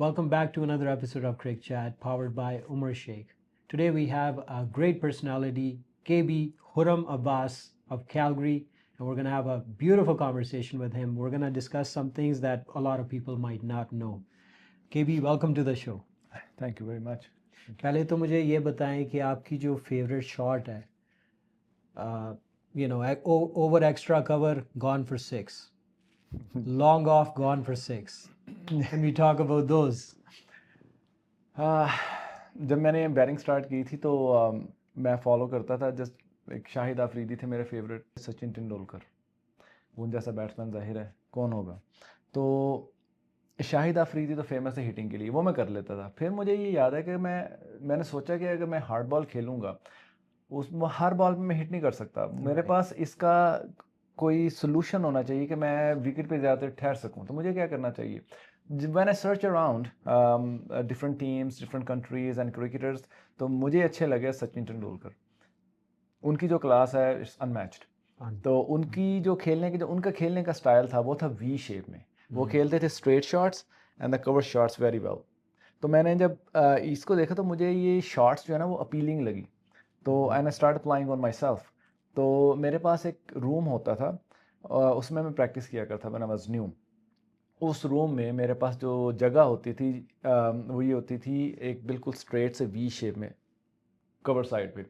Welcome back to another episode of Crick Chat powered by Umar Sheikh. Today we have a great personality, KB Huram Abbas of Calgary, and we're going to have a beautiful conversation with him. We're going to discuss some things that a lot of people might not know. KB, welcome to the show. Thank you very much. पहले तो मुझे ये बताएं कि आपकी जो favourite shot है, over extra cover, gone for 6. Long off, gone for 6. Can we talk about those? जब मैंने बैटिंग स्टार्ट की थी तो मैं फॉलो करता था जस्ट एक शाहिद आफरीदी थे मेरे फेवरेट, सचिन तेंदुलकर, उन जैसा बैट्समैन जाहिर है कौन होगा। तो शाहिद आफरीदी तो फेमस है हिटिंग के लिए, वो मैं कर लेता था। फिर मुझे ये याद है कि मैंने सोचा कि अगर मैं हार्ड बॉल खेलूँगा उस हर बॉल पे मैं हिट नहीं कर सकता, मेरे पास इसका कोई सोल्यूशन होना चाहिए कि मैं विकेट पे ज़्यादा ठहर सकूं। तो मुझे क्या करना चाहिए? When I search around different teams, different countries and cricketers, तो मुझे अच्छे लगे सचिन तेंदुलकर। उनकी जो क्लास है इट्स अनमैच्ड। तो उनका खेलने का स्टाइल था वो था वी शेप में। वो खेलते थे straight shots and the cover shots very well. तो मैंने जब इसको देखा तो मुझे ये शॉट्स जो है ना वो अपीलिंग लगी। तो and I start applying on my self. तो मेरे पास एक रूम होता था, उसमें मैं प्रैक्टिस किया करता व्हेन आई वाज न्यू। उस रूम में मेरे पास जो जगह होती थी वो ये होती थी एक बिल्कुल स्ट्रेट से वी शेप में कवर साइड पे,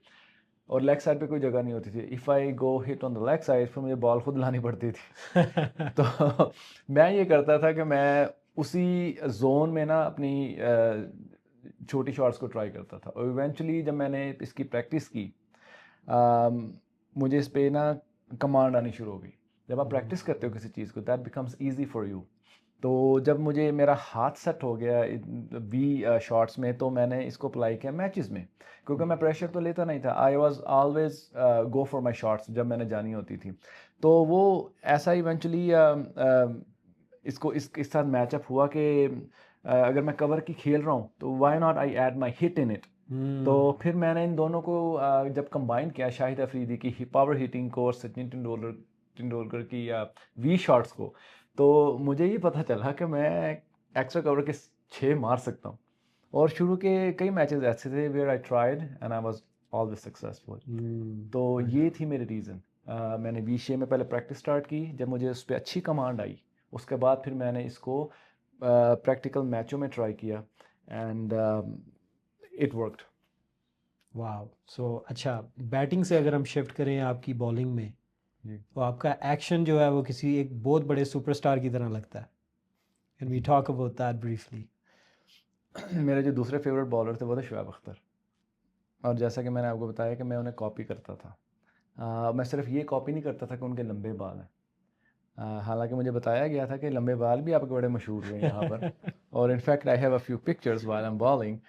और लेग साइड पे कोई जगह नहीं होती थी। If I go hit on the leg side फिर मुझे बॉल खुद लानी पड़ती थी। तो मैं ये करता था कि मैं उसी जोन में ना अपनी छोटी शॉट्स को ट्राई करता था, और इवेंचुअली जब मैंने इसकी प्रैक्टिस की मुझे इस पे ना कमांड आनी शुरू हो गई। जब आप प्रैक्टिस करते हो किसी चीज़ को that becomes easy for you. तो जब मुझे मेरा हाथ सेट हो गया वी शॉट्स में तो मैंने इसको अप्लाई किया मैचेस में, क्योंकि मैं प्रेशर तो लेता नहीं था। आई was always go for my shots जब मैंने जानी होती थी। तो वो ऐसा इवेंचुअली इसको इसके साथ मैचअप हुआ कि अगर मैं कवर की खेल रहा हूँ तो why not I add my hit in it. तो फिर मैंने इन दोनों को जब कंबाइन किया, शाहिद अफरीदी की पावर हिटिंग को और सचिन तेंदुलकर की वी शॉट्स को, तो मुझे ये पता चला कि मैं एक्स्ट्रा कवर के 6 मार सकता हूँ। और शुरू के कई मैचेस ऐसे थे where I tried and I was always successful. तो ये थी मेरी रीज़न। मैंने वी शेप में पहले प्रैक्टिस स्टार्ट की, जब मुझे उस पर अच्छी कमांड आई उसके बाद फिर मैंने इसको प्रैक्टिकल मैचों में ट्राई किया एंड इट वर्कड। वाह। सो अच्छा, बैटिंग से अगर हम शिफ्ट करें आपकी बॉलिंग में, तो आपका एक्शन जो है वो किसी एक बहुत बड़े सुपरस्टार की तरह लगता है। Can we talk about that briefly? मेरे जो दूसरे फेवरेट बॉलर थे वो थे शुएब अख्तर, और जैसा कि मैंने आपको बताया कि मैं उन्हें कॉपी करता था। मैं सिर्फ ये कॉपी नहीं करता था कि उनके लंबे बाल हैं, हालांकि मुझे बताया गया था कि लंबे बाल भी आपके बड़े मशहूर हुए हैं यहाँ पर। और in fact I have a few pictures while I am bowling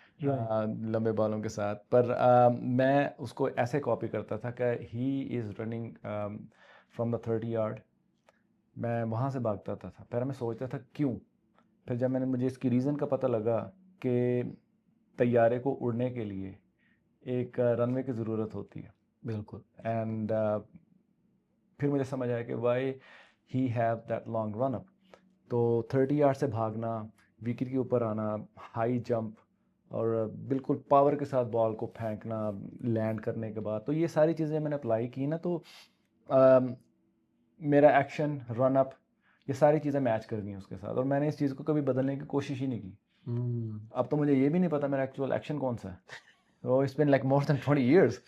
लंबे बालों के साथ। पर मैं उसको ऐसे कॉपी करता था कि he is running from the 30 yard, मैं वहाँ से भागता था। पहले मैं सोचता था क्यों, फिर जब मुझे इसकी रीज़न का पता लगा कि तैयारे को उड़ने के लिए एक रनवे की ज़रूरत होती है। बिल्कुल। एंड फिर मुझे समझ आया कि why he have that long run up. तो 30 यार्ड से भागना, विकेट के ऊपर आना, हाई जंप, और बिल्कुल पावर के साथ बॉल को फेंकना लैंड करने के बाद, तो ये सारी चीज़ें मैंने अप्लाई की ना, तो मेरा एक्शन, रन अप, ये सारी चीज़ें मैच कर गई उसके साथ, और मैंने इस चीज़ को कभी बदलने की कोशिश ही नहीं की। अब तो मुझे ये भी नहीं पता मेरा एक्चुअल एक्शन कौन सा है। तो it's been like more than 20 years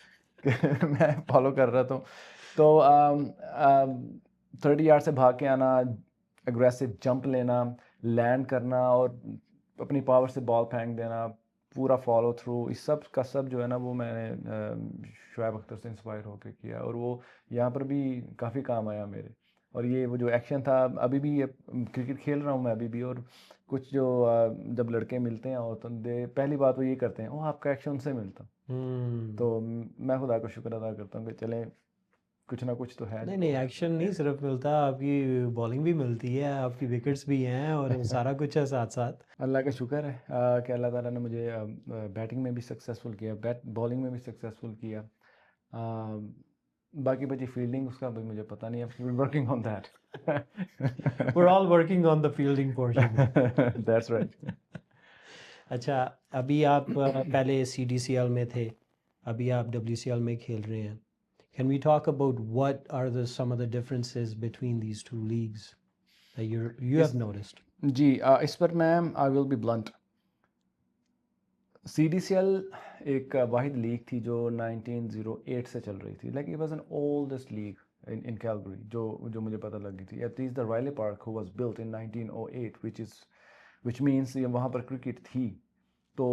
मैं फॉलो कर रहा था। तो 30 यार्ड से भाग के आना, एग्रेसिव जंप लेना, लैंड करना, और अपनी पावर से बॉल फेंक देना, पूरा फॉलो थ्रू, इस सब का सब जो है ना वो मैंने शुएब अख्तर से इंस्पायर होकर किया, और वो यहाँ पर भी काफ़ी काम आया मेरे। और ये वो जो एक्शन था, अभी भी ये क्रिकेट खेल रहा हूँ मैं अभी भी, और कुछ जो जब लड़के मिलते हैं और तो पहली बात वो ये करते हैं, ओ आपका एक्शन उनसे मिलता। तो मैं खुदा का शुक्र अदा करता हूँ कि चले कुछ ना कुछ तो है। नहीं, एक्शन नहीं सिर्फ मिलता, आपकी बॉलिंग भी मिलती है, आपकी विकेट्स भी हैं और सारा कुछ है साथ साथ। अल्लाह का शुक्र है कि अल्लाह ताला ने मुझे बैटिंग में भी सक्सेसफुल किया, बॉलिंग में भी सक्सेसफुल किया। बाकी बची फील्डिंग, उसका भी मुझे पता नहीं है, working on that. We're all working on the fielding portion. That's right. अच्छा, अभी आप पहले CDCL में थे, अभी आप WCL में खेल रहे हैं. Can we talk about what are some of the differences between these two leagues that you इस have noticed? जी इस पर मैं I will be blunt. CDCL एक वाहिद लीग थी जो 1908 से चल रही थी. Like it was an oldest league in Calgary जो मुझे पता लगी थी. एट लीस्ट द रायले park who was built in 1908 which means ये वहाँ पर क्रिकेट थी. तो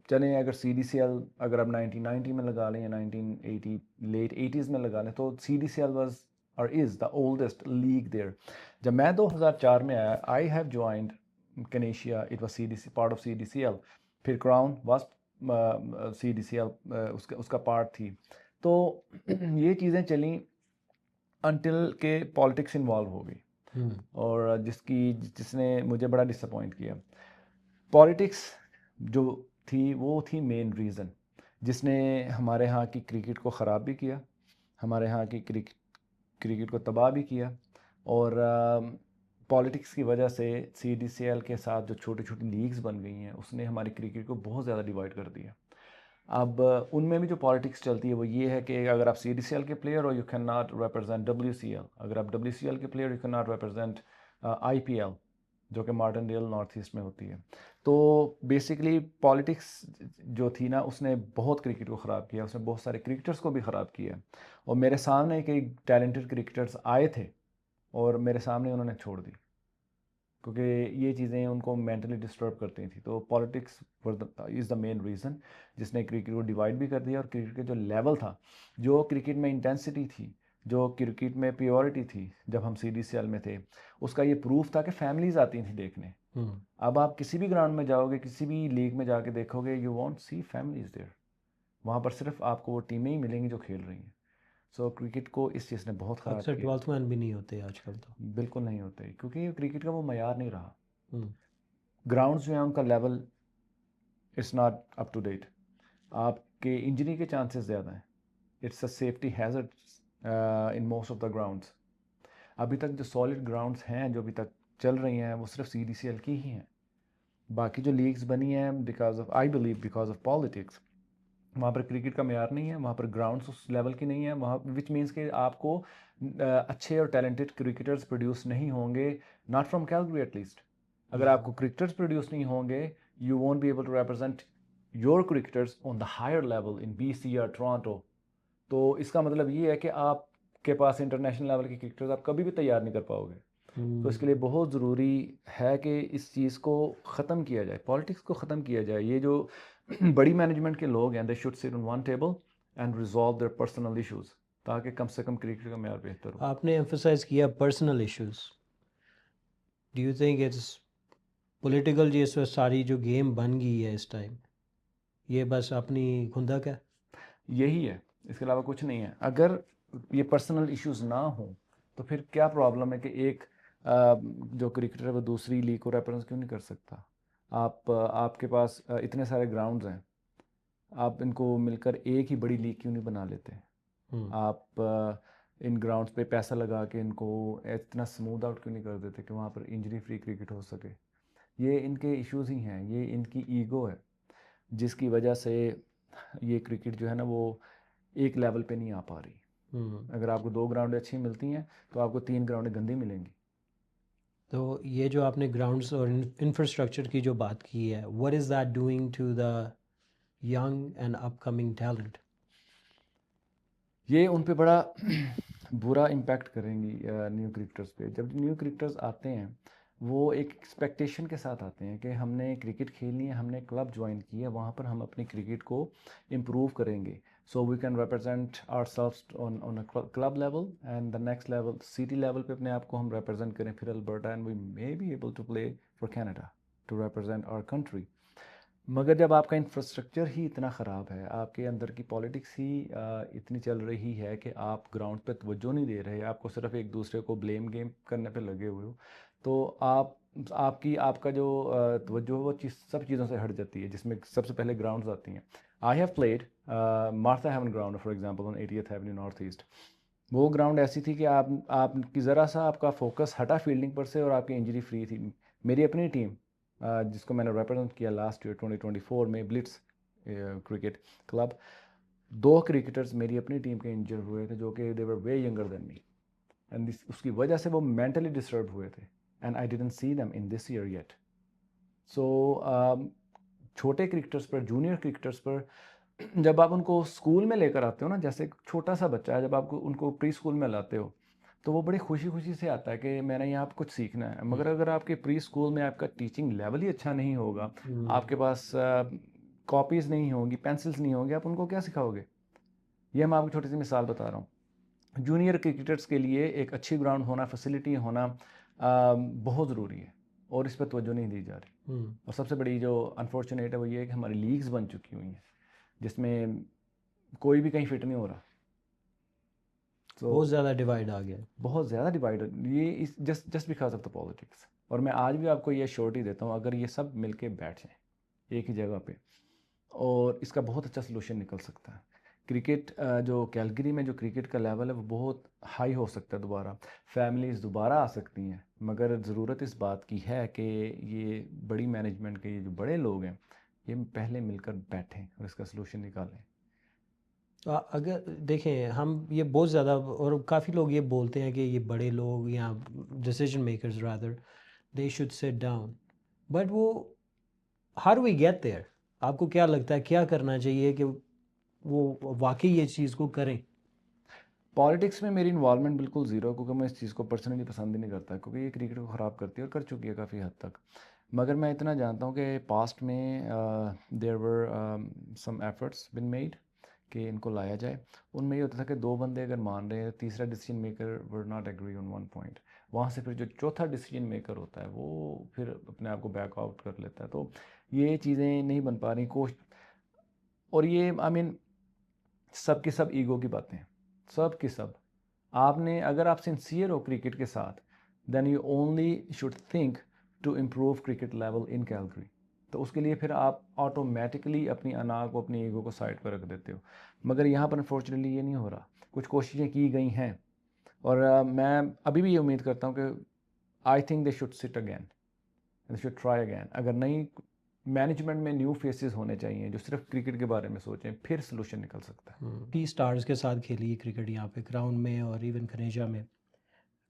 चलें अगर CDCL अगर आप 1990 में लगा लें या 1980 लेट 80s में लगा लें तो CDCL वाज और is the oldest league there. जब मैं 2004 में आया I have joined Canesia. It was CDC part of CDCL. फिर क्राउन वाज CDCL उसका पार्ट थी. तो ये चीज़ें चली अनटिल के पॉलिटिक्स इन्वॉल्व हो गई Hmm. और जिसने मुझे बड़ा डिसअपॉइंट किया. पॉलिटिक्स जो थी वो थी मेन रीज़न जिसने हमारे यहाँ की क्रिकेट को ख़राब भी किया, हमारे यहाँ की क्रिकेट को तबाह भी किया. और पॉलिटिक्स की वजह से CDCL के साथ जो छोटी छोटी लीग्स बन गई हैं उसने हमारी क्रिकेट को बहुत ज़्यादा डिवाइड कर दिया. अब उनमें भी जो पॉलिटिक्स चलती है वो ये है कि अगर आप CDCL के प्लेयर हो you can not represent WCL. अगर आप WCL के player you can not represent IPL जो कि मार्टिनडेल नॉर्थ ईस्ट में होती है. तो बेसिकली पॉलिटिक्स जो थी ना उसने बहुत क्रिकेट को ख़राब किया. उसने बहुत सारे क्रिकेटर्स को भी ख़राब किया. और मेरे सामने कई टैलेंटेड क्रिकेटर्स आए थे और मेरे सामने उन्होंने छोड़ दी क्योंकि ये चीज़ें उनको मेंटली डिस्टर्ब करती थी. तो politics is the main reason जिसने क्रिकेट को डिवाइड भी कर दिया. और क्रिकेट का जो लेवल था, जो क्रिकेट में इंटेंसिटी थी, जो क्रिकेट में प्योरिटी थी जब हम CDCL में थे, उसका ये प्रूफ था कि फैमिलीज़ आती थी देखने. Hmm. अब आप किसी भी ग्राउंड में जाओगे, किसी भी लीग में जाके देखोगे, you won't see families there. वहाँ पर सिर्फ आपको वो टीमें ही मिलेंगी जो खेल रही हैं. सो क्रिकेट को इस चीज़ ने बहुत ख़राब अक्सर किया. 12th मैन भी नहीं होते आजकल तो. बिल्कुल नहीं होते क्योंकि क्रिकेट का वो मयार नहीं रहा. Hmm. ग्राउंड्स जो हैं उनका level it's not up to date. आपके इंजरी के चांसेस ज़्यादा हैं. It's a safety hazard in most of the grounds. अभी तक जो सॉलिड ग्राउंड्स हैं जो अभी तक चल रही हैं वो सिर्फ CDCL की ही हैं. बाकी जो लीग्स बनी हैं because of I believe because of politics, वहाँ पर क्रिकेट का मेयार नहीं है, वहाँ पर ग्राउंड्स उस लेवल की नहीं है. वहाँ विच मीन्स कि आपको अच्छे और टैलेंटेड क्रिकेटर्स प्रोड्यूस नहीं होंगे. Not from Calgary at least. अगर आपको क्रिकेटर्स प्रोड्यूस नहीं होंगे you won't be able to represent your cricketers on the higher level in BC या टोरंटो. तो इसका मतलब ये है कि आपके पास इंटरनेशनल लेवल के क्रिकेटर्स आप कभी भी तैयार नहीं कर पाओगे. तो इसके लिए बहुत ज़रूरी है कि इस चीज़ को ख़त्म किया जाए, पॉलिटिक्स को ख़त्म किया जाए. ये जो बड़ी मैनेजमेंट के लोग हैं दे should sit on one table and resolve their personal issues ताकि कम से कम क्रिकेट का मेयार बेहतर हो. आपने एम्फसाइज किया personal issues. Do you think it's political जी इस वक्त सारी जो गेम बन गई है इस टाइम, ये बस अपनी खुंदक है? यही है, इसके अलावा कुछ नहीं है. अगर ये पर्सनल इश्यूज ना हो तो फिर क्या प्रॉब्लम है कि एक जो क्रिकेटर है वो दूसरी लीग को रिप्रेजेंट क्यों नहीं कर सकता. आपके पास इतने सारे ग्राउंड्स हैं, आप इनको मिलकर एक ही बड़ी लीग क्यों नहीं बना लेते. हम्म. आप इन ग्राउंड्स पे पैसा लगा के इनको इतना स्मूथ आउट क्यों नहीं कर देते कि वहाँ पर इंजरी फ्री क्रिकेट हो सके. ये इनके इश्यूज ही हैं, ये इनकी ईगो है जिसकी वजह से ये क्रिकेट जो है ना वो एक लेवल पे नहीं आ पा रही. हम्म. अगर आपको 2 ग्राउंड अच्छी मिलती हैं तो आपको 3 ग्राउंड गंदी मिलेंगी. तो ये जो आपने ग्राउंड्स और इंफ्रास्ट्रक्चर की जो बात की है, what is that doing to the young and upcoming talent? ये उन पे बड़ा बुरा इम्पैक्ट करेंगी न्यू क्रिकेटर्स पे. जब न्यू क्रिकेटर्स आते हैं वो एक एक्सपेक्टेशन के साथ आते हैं कि हमने क्रिकेट खेलनी है, हमने क्लब ज्वाइन की है, वहाँ पर हम अपनी क्रिकेट को इम्प्रूव करेंगे. So we can represent ourselves on a club level and the next level city level पे अपने आप को हम रिप्रेजेंट करें फिर Alberta and we may be able to play for Canada to represent our country. मगर जब आपका इंफ्रास्ट्रक्चर ही इतना ख़राब है, आपके अंदर की पॉलिटिक्स ही इतनी चल रही है कि आप ग्राउंड पे तवज्जो नहीं दे रहे, आपको सिर्फ एक दूसरे को ब्लेम गेम करने पे लगे हुए हो, तो आपका जो तवज्जो है वो सब चीज़ों से हट जाती है जिसमें सबसे पहले ग्राउंड्स आती हैं. I have played Martha Haven ground for example on 80th avenue north east. वो ग्राउंड ऐसी थी कि आपकी ज़रा सा आपका फोकस हटा फील्डिंग पर से और आपकी इंजरी फ्री थी. मेरी अपनी टीम जिसको मैंने रिप्रेजेंट किया लास्ट ईयर 2024 में, ब्लिट्स क्रिकेट क्लब। 2 क्रिकेटर्स मेरी अपनी टीम के इंजर हुए थे जो कि they were they younger than me, and उसकी वजह से वो मेंटली डिस्टर्ब हुए थे, and I didn't see them in this year yet. So छोटे क्रिकेटर्स पर, जूनियर क्रिकेटर्स पर जब आप उनको स्कूल में लेकर आते हो ना, जैसे एक छोटा सा बच्चा है, जब आपको उनको प्री स्कूल में लाते हो तो वो बड़ी खुशी खुशी से आता है कि मैंने यहाँ पे कुछ सीखना है। मगर अगर आपके प्री स्कूल में आपका टीचिंग लेवल ही अच्छा नहीं होगा, आपके पास कॉपीज़ नहीं होंगी, पेंसिल्स नहीं होंगी, आप उनको क्या सिखाओगे? ये मैं आपको छोटी सी मिसाल बता रहा हूँ। जूनियर क्रिकेटर्स के लिए एक अच्छी ग्राउंड होना, फैसिलिटी होना बहुत ज़रूरी है, और इस पर तवज्जो नहीं दी जा रही। और सबसे बड़ी जो अनफॉर्चुनेट है वो ये है कि हमारी लीग्स बन चुकी हुई हैं जिसमें कोई भी कहीं फिट नहीं हो रहा। बहुत ज़्यादा डिवाइड आ गया। बहुत ज़्यादा डिवाइडेड, ये इस just because of the politics. और मैं आज भी आपको ये श्योरिटी देता हूँ, अगर ये सब मिलके बैठ जाएं एक ही जगह पे, और इसका बहुत अच्छा सोल्यूशन निकल सकता है। क्रिकेट जो कैलगरी में जो क्रिकेट का लेवल है वो बहुत हाई हो सकता है दोबारा, फैमिलीज़ दोबारा आ सकती हैं। मगर ज़रूरत इस बात की है कि ये बड़ी मैनेजमेंट के, ये जो बड़े लोग हैं, ये पहले मिलकर बैठें और इसका सोल्यूशन निकालें। अगर देखें हम ये बहुत ज़्यादा, और काफ़ी लोग ये बोलते हैं कि ये बड़े लोग या decision makers rather they should sit down, but वो how do we get there? आपको क्या लगता है क्या करना चाहिए कि वो वाकई ये चीज़ को करें? पॉलिटिक्स में मेरी इन्वॉल्वमेंट बिल्कुल ज़ीरो है, क्योंकि मैं इस चीज़ को पर्सनली पसंद ही नहीं करता, क्योंकि ये क्रिकेट को ख़राब करती है और कर चुकी है काफ़ी हद तक। मगर मैं इतना जानता हूँ कि पास्ट में there were some efforts been made कि इनको लाया जाए। उनमें ये होता था कि 2 बंदे अगर मान रहे हैं, तीसरा decision maker were not agree on one point, वहाँ से फिर जो चौथा डिसीजन मेकर होता है वो फिर अपने आप को बैक आउट कर लेता है। तो ये चीज़ें नहीं बन पा रही और ये आई मीन सब की सब ईगो की बातें हैं, सब की सब। आपने, अगर आप सिंसियर हो क्रिकेट के साथ, then you only should think to improve cricket level in Calgary. तो उसके लिए फिर आप ऑटोमेटिकली अपनी अना को, अपनी ईगो को साइड पर रख देते हो। मगर यहाँ पर अनफॉर्चुनेटली ये नहीं हो रहा। कुछ कोशिशें की गई हैं, और मैं अभी भी ये उम्मीद करता हूँ कि I think they should seat again, they should try again. अगर नहीं, मैनेजमेंट में न्यू फेसेस होने चाहिए जो सिर्फ क्रिकेट के बारे में सोचें, फिर सोल्यूशन निकल सकता है। टी स्टार्स के साथ खेली है क्रिकेट यहाँ पे ग्राउंड में और इवन खनेजा में।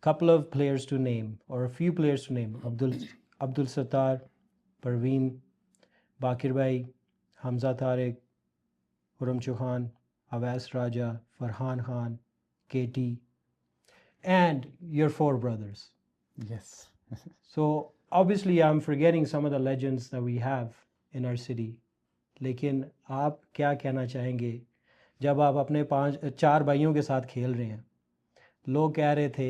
couple of players to name, or a few players to name: Abdul Sattar, Parveen, Bakir Bhai, Hamza Tariq, Huram Chauhan, Awais Raja, Farhan Khan, KT, and your 4 brothers. Yes. So obviously I'm forgetting some of the legends that we have in our city. लेकिन आप क्या कहना चाहेंगे जब आप अपने 4 भाइयों के साथ खेल रहे हैं? लोग कह रहे थे,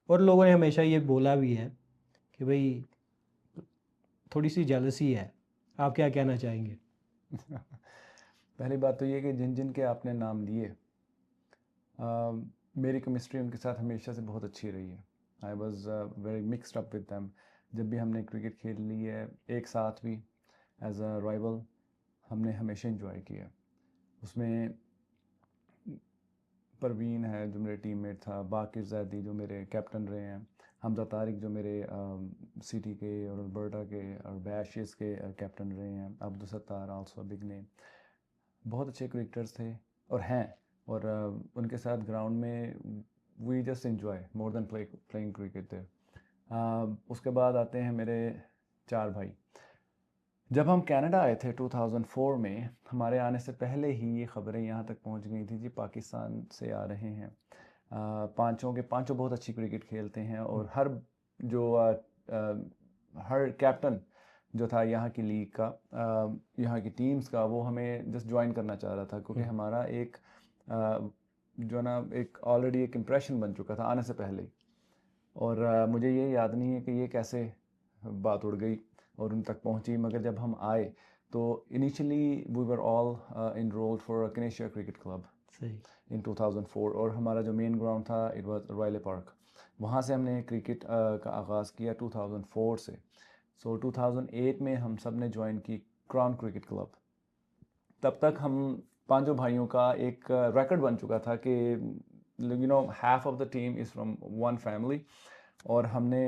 और लोगों ने हमेशा ये बोला भी है कि भाई थोड़ी सी जेलसी है। आप क्या कहना चाहेंगे? पहली बात तो ये कि जिन जिन के आपने नाम लिए, मेरी केमिस्ट्री उनके साथ हमेशा से बहुत अच्छी रही है। I was very mixed up with them. जब भी हमने क्रिकेट खेल ली है एक साथ भी एज अ राइवल, हमने हमेशा इंजॉय किया। उसमें परवीन है जो मेरे टीममेट था, बाकिर ज़ैदी जो मेरे कैप्टन रहे हैं, हमजा तारिक जो मेरे सिटी के और अल्बर्टा के और बैशेस के कैप्टन रहे हैं, Abdul Sattar also big name. बहुत अच्छे क्रिकेटर्स थे और हैं, और उनके साथ ग्राउंड में we just enjoy more than playing cricket there. उसके बाद आते हैं मेरे 4 भाई। जब हम कनाडा आए थे 2004 में, हमारे आने से पहले ही ये ख़बरें यहाँ तक पहुँच गई थी जी पाकिस्तान से आ रहे हैं। पांचों के पांचों बहुत अच्छी क्रिकेट खेलते हैं, और हर कैप्टन जो था यहाँ की लीग का, यहाँ की टीम्स का, वो हमें जस्ट ज्वाइन करना चाह रहा था, क्योंकि हमारा एक जो ना एक ऑलरेडी एक इम्प्रेशन बन चुका था आने से पहले ही। और मुझे ये याद नहीं है कि ये कैसे बात उड़ गई और उन तक पहुंची। मगर जब हम आए तो initially we were all enrolled for Canesia cricket club in 2004, और हमारा जो मेन ग्राउंड था इट वाज रॉयले पार्क। वहाँ से हमने क्रिकेट का आगाज़ किया 2004 से। सो 2008 में हम सब ने ज्वाइन की क्राउन क्रिकेट क्लब। तब तक हम पांचों भाइयों का एक रिकॉर्ड बन चुका था कि half of the team is from one family, और हमने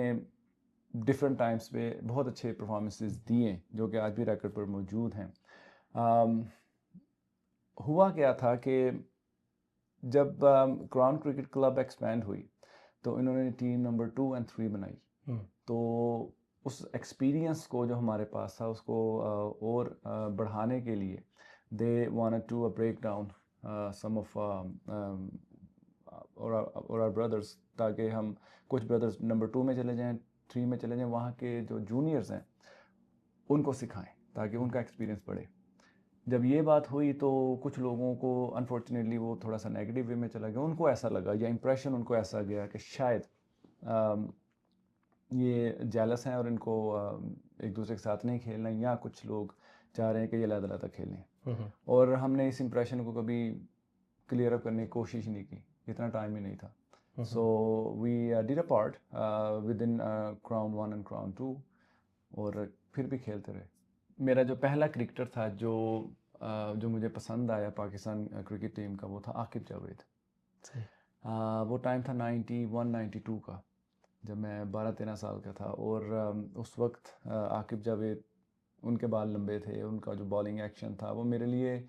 डिफरेंट टाइम्स पे बहुत अच्छे परफॉर्मेंसेस दिए जो कि आज भी रिकॉर्ड पर मौजूद हैं। um, हुआ क्या था कि जब क्राउन क्रिकेट क्लब एक्सपैंड हुई तो इन्होंने टीम नंबर 2 एंड 3 बनाई। तो उस एक्सपीरियंस को जो हमारे पास था उसको और बढ़ाने के लिए they wanted to break down some of और आवर ब्रदर्स, ताकि हम कुछ ब्रदर्स नंबर 2 में चले जाएं, 3 में चले जाएं, वहाँ के जो जूनियर्स हैं उनको सिखाएं ताकि उनका एक्सपीरियंस बढ़े। जब ये बात हुई तो कुछ लोगों को अनफॉर्चुनेटली वो थोड़ा सा नेगेटिव वे में चला गया, उनको ऐसा लगा या इंप्रेशन उनको ऐसा गया कि शायद ये जेलस हैं और इनको एक दूसरे के साथ नहीं खेलना, या कुछ लोग चाह रहे हैं कि ये अलग-अलग खेलें। और हमने इस इंप्रेशन को कभी क्लियर अप करने की कोशिश नहीं की, इतना टाइम ही नहीं था। So we did a part with in Crown 1 and Crown 2 और फिर भी खेलते रहे। मेरा जो पहला क्रिकेटर था जो मुझे पसंद आया पाकिस्तान क्रिकेट टीम का, वो था आकिब जावेद। वो टाइम था 91-92 का, जब मैं 12-13 साल का था। और उस वक्त आकिब जावेद, उनके बाल लंबे थे, उनका जो बॉलिंग एक्शन था वो मेरे लिए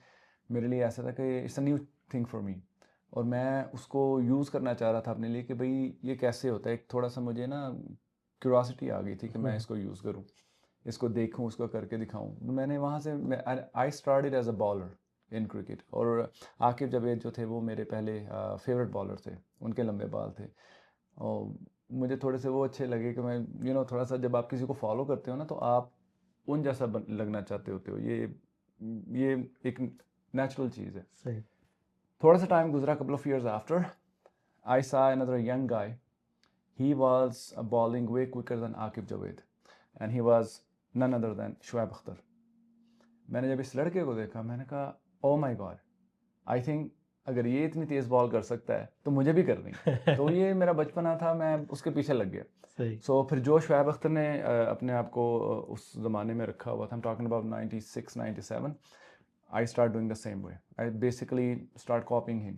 ऐसा था कि it's a new thing for me, और मैं उसको यूज़ करना चाह रहा था अपने लिए कि भाई ये कैसे होता है। एक थोड़ा सा मुझे ना क्यूरियोसिटी आ गई थी कि मैं इसको यूज़ करूँ, इसको देखूँ, उसको करके दिखाऊँ। मैंने वहाँ से I started as a bowler in cricket, और आकिब जावेद जो थे वो मेरे पहले फेवरेट बॉलर थे, उनके लंबे बाल थे और मुझे थोड़े से वो अच्छे लगे कि मैं थोड़ा सा, जब आप किसी को फॉलो करते हो ना तो आप उन जैसा लगना चाहते होते हो। ये एक नेचुरल चीज़ है। सही। थोड़ा सा टाइम गुजरा, couple of years after, I saw another young guy. He was bowling way quicker than Akib Javed, and he was none other than Shoaib Akhtar. मैंने जब इस लड़के को देखा मैंने कहा oh my God, I think अगर ये इतनी तेज़ बॉल कर सकता है तो मुझे भी करनी है। तो ये मेरा बचपना था, मैं उसके पीछे लग गया। सो फिर जो शोएब अख्तर ने अपने आप को उस ज़माने में रखा हुआ था, I'm talking about 96-97, I start doing the same way. I basically start copying him.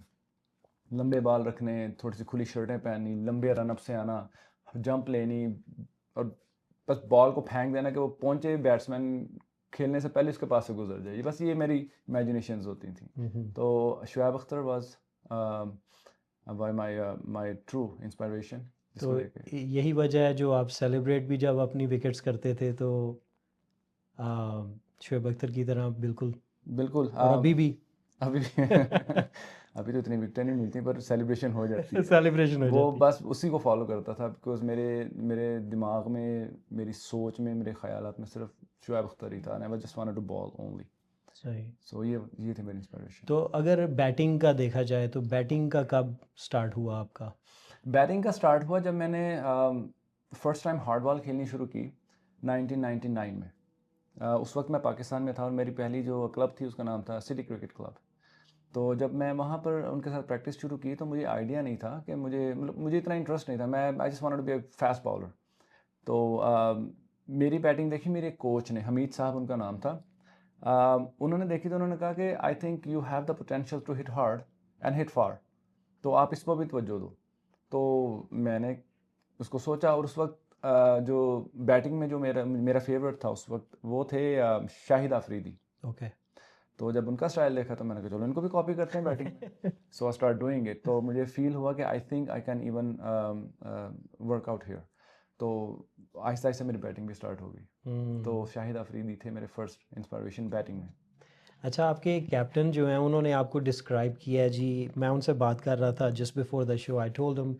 लंबे बाल रखने, थोड़ी सी खुली शर्टें पहननी, लंबे रनअप से आना, जंप लेनी और बस बॉल को फेंक देना कि वो पहुंचे बैट्समैन खेलने से पहले उसके पास से गुजर जाए। बस ये मेरी इमेजिनेशंस होती थी। तो Shoaib Akhtar was my true inspiration. तो यही वजह है जो आप सेलिब्रेट भी जब अपनी विकेट्स करते थे तो शोएब अख्तर की तरह बिल्कुल और अभी भी अभी तो इतनी विकेटें नहीं मिलती पर सेलिब्रेशन हो जाती है। सेलिब्रेशन हो वो जाती बस उसी को फॉलो करता था, बिकॉज मेरे दिमाग में, मेरी सोच में, मेरे ख्यालात में सिर्फ शोएब अख्तर ही था। I just wanted to bowl only. सही। सो ये थे मेरी इंस्पिरेशन। तो अगर बैटिंग का देखा जाए तो बैटिंग का कब स्टार्ट हुआ आपका? बैटिंग का स्टार्ट हुआ जब मैंने फर्स्ट टाइम हार्ड बॉल खेलनी शुरू की 1999 में। उस वक्त मैं पाकिस्तान में था और मेरी पहली जो क्लब थी उसका नाम था सिटी क्रिकेट क्लब। तो जब मैं वहाँ पर उनके साथ प्रैक्टिस शुरू की तो मुझे आइडिया नहीं था कि मुझे इतना इंटरेस्ट नहीं था। I just wanted to be a fast bowler. तो मेरी बैटिंग देखी मेरे कोच ने, हमीद साहब उनका नाम था। उन्होंने देखी तो उन्होंने कहा कि I think you have the potential to hit hard and hit far, तो आप इस पर भी तवज्जो दो। तो मैंने उसको सोचा, और उस वक्त जो बैटिंग में जो मेरा फेवरेट था उस वक्त वो थे शाहिद आफरीदी। ओके। तो जब उनका स्टाइल देखा तो मैंने कहा चलो इनको भी कॉपी करते हैं बैटिंग में। सो आई स्टार्ट डूइंग इट। तो मुझे फील हुआ कि I think I can even work out here. तो आहिस्ता आहिस्ता मेरी बैटिंग भी स्टार्ट हो गई। तो शाहिद आफरीदी थे मेरे फर्स्ट इंस्पिरेशन बैटिंग में। अच्छा, आपके कैप्टन जो हैं उन्होंने आपको डिस्क्राइब किया है जी। मैं उनसे बात कर रहा था just before the show. I told them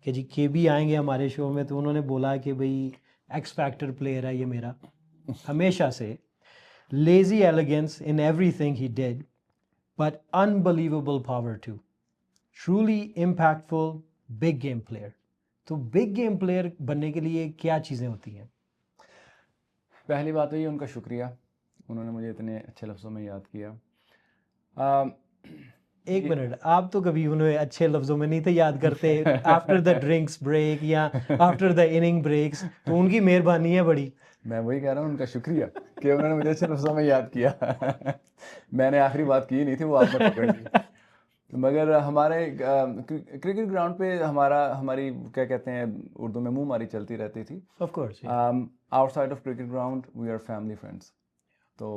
कि जी केबी आएंगे हमारे शो में, तो उन्होंने बोला कि भाई एक्स फैक्टर प्लेयर है ये मेरा हमेशा से। Lazy elegance in everything he did but unbelievable power too, truly impactful big game player. तो बिग गेम प्लेयर बनने के लिए क्या चीज़ें होती हैं? पहली बात तो ये उनका शुक्रिया, उन्होंने मुझे इतने अच्छे लफ्ज़ों में याद किया। एक मिनट, आप तो कभी उन्हें अच्छे लफ्ज़ों में नहीं थे याद करते आफ्टर द ड्रिंक्स ब्रेक या आफ्टर द इनिंग ब्रेक्स, तो उनकी मेहरबानी है बड़ी। मैं वही कह रहा हूँ, उनका शुक्रिया कि उन्होंने मुझे अच्छे लफ्ज़ों में याद किया। मैंने आखिरी बात की नहीं थी, वो आपने पकड़ ली। मगर हमारे क्रिकेट ग्राउंड पे हमारी क्या कहते हैं उर्दू में मुंह मारी चलती रहती थी. Of course, yeah. Outside of cricket ground we are family friends. तो